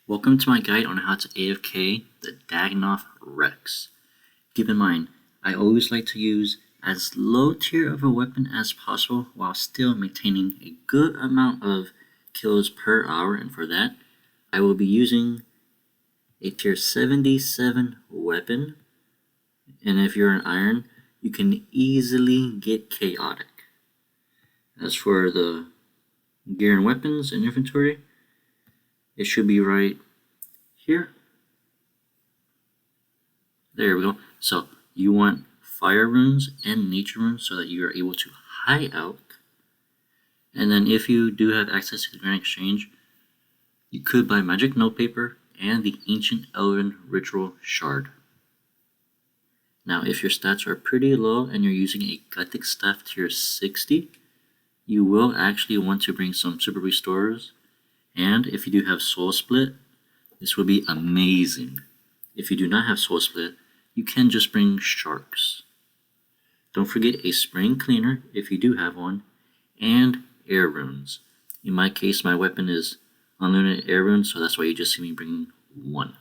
Welcome to my guide on how to AFK the Dagannoth Rex. Keep in mind, I always like to use as low tier of a weapon as possible while still maintaining a good amount of kills per hour, and for that, I will be using a tier 77 weapon, and if you're an iron, you can easily get chaotic. As for the gear and weapons and inventory, it should be right here. There we go. So you want fire runes and nature runes so that you are able to hide out. And then if you do have access to the Grand Exchange, you could buy magic notepaper and the ancient elven ritual shard. Now if your stats are pretty low and you're using a Gothic staff tier 60, you will actually want to bring some super restorers. And if you do have Soul Split, this will be amazing. If you do not have Soul Split, you can just bring sharks. Don't forget a spring cleaner if you do have one, and air runes. In my case, my weapon is unlimited air runes, so that's why you just see me bringing one.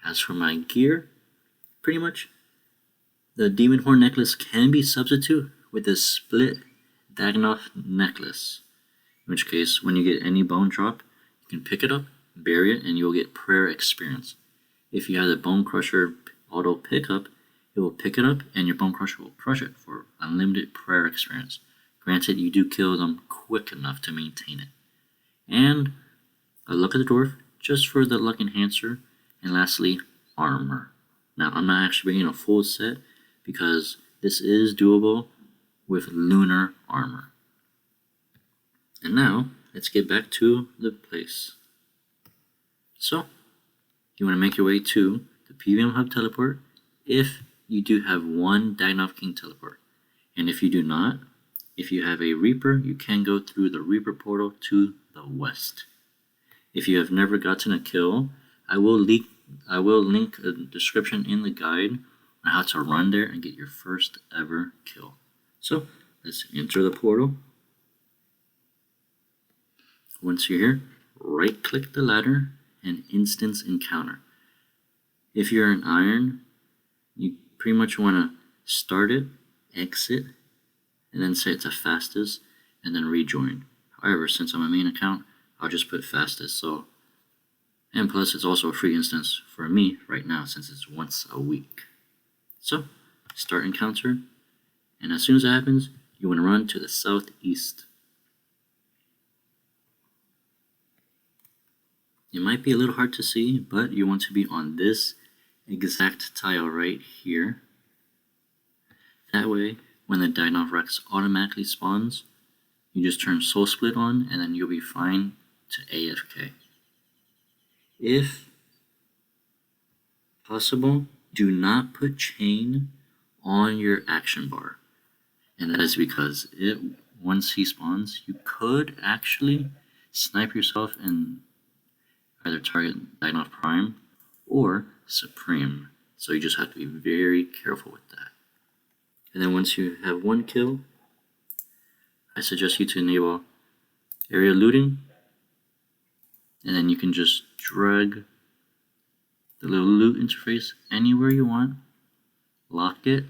As for my gear, pretty much the Demon Horn necklace can be substituted with a split Dagannoth necklace. In which case, when you get any bone drop, you can pick it up, bury it, and you'll get prayer experience. If you have the Bone Crusher auto pickup, it will pick it up and your Bone Crusher will crush it for unlimited prayer experience. Granted, you do kill them quick enough to maintain it. And a Luck of the Dwarf, just for the luck enhancer. And lastly, armor. Now, I'm not actually bringing a full set because this is doable with lunar armor. And now, let's get back to the place. So, you want to make your way to the PVM Hub teleport if you do have one Dagannoth King teleport. And if you do not, if you have a Reaper, you can go through the Reaper portal to the west. If you have never gotten a kill, I will link a description in the guide on how to run there and get your first ever kill. So, let's enter the portal. Once you're here, right-click the ladder and instance encounter. If you're an iron, you pretty much want to start it, exit, and then set it to fastest, and then rejoin. However, since I'm a main account, I'll just put fastest. And plus, it's also a free instance for me right now since it's once a week. So, start encounter, and as soon as it happens, you want to run to the southeast. It might be a little hard to see, but you want to be on this exact tile right here. That way, when the Dagannoth Rex automatically spawns, you just turn Soul Split on and then you'll be fine to AFK. If possible, do not put chain on your action bar. And that is because once he spawns, you could actually snipe yourself and either target Dagannoth Prime or Supreme. So you just have to be very careful with that. And then once you have one kill, I suggest you to enable area looting. And then you can just drag the little loot interface anywhere you want, lock it,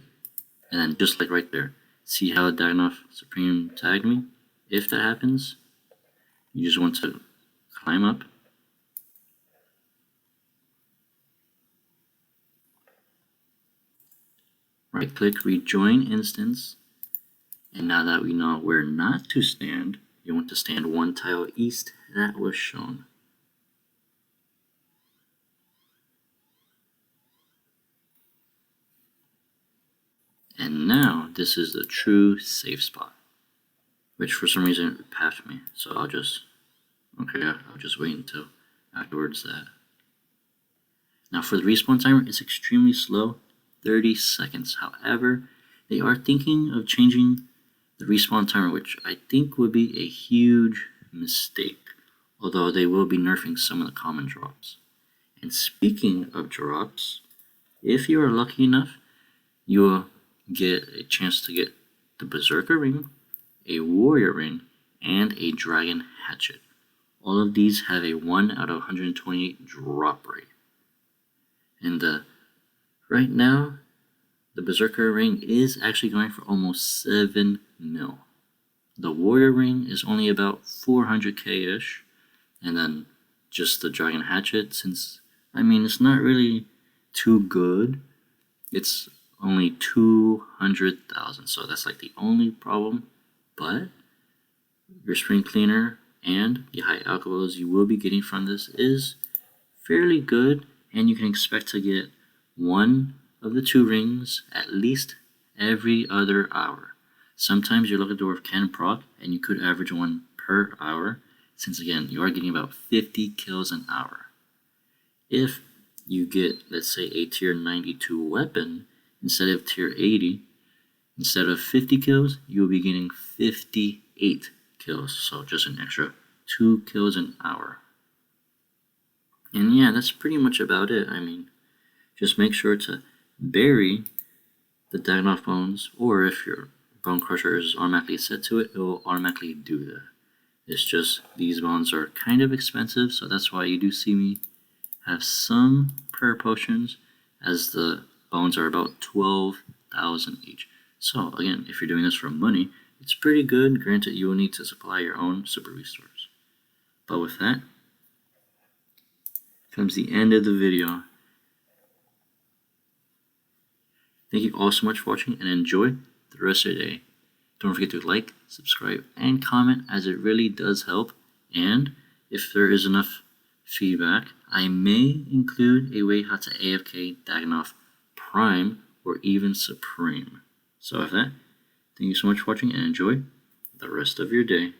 and then just like right there, see how Dagannoth Supreme tagged me? If that happens, you just want to climb up, right click, rejoin instance, and now that we know where not to stand, you want to stand one tile east that was shown. And now this is the true safe spot, which for some reason it patched me, so I'll just wait until afterwards that. Now for the respawn timer, it's extremely slow, 30 seconds. However, they are thinking of changing the respawn timer, which I think would be a huge mistake, although they will be nerfing some of the common drops. And speaking of drops, if you are lucky enough, you will get a chance to get the Berserker Ring, a Warrior Ring, and a Dragon Hatchet. All of these have a 1 out of 128 drop rate. And right now, the Berserker ring is actually going for almost 7 mil. The Warrior ring is only about 400k-ish. And then just the Dragon Hatchet, since, I mean, it's not really too good. It's only 200,000, so that's like the only problem. But your Spring Cleaner and the high alcohols you will be getting from this is fairly good, and you can expect to get one of the 2 rings at least every other hour. Sometimes your Lucky Dwarf can proc, and you could average 1 per hour, since again, you are getting about 50 kills an hour. If you get, let's say, a tier 92 weapon instead of tier 80, instead of 50 kills, you will be getting 58 kills, so just an extra 2 kills an hour. And yeah, that's pretty much about it. I mean, just make sure to bury the Dagannoth bones, or if your Bone Crusher is automatically set to it, it will automatically do that. It's just these bones are kind of expensive, so that's why you do see me have some prayer potions, as the bones are about 12,000 each. So again, if you're doing this for money, it's pretty good. Granted, you will need to supply your own super restores. But with that comes the end of the video. Thank you all so much for watching, and enjoy the rest of your day. Don't forget to like, subscribe, and comment, as it really does help. And if there is enough feedback, I may include a way how to AFK Dagannoth Prime or even Supreme. So with that, thank you so much for watching, and enjoy the rest of your day.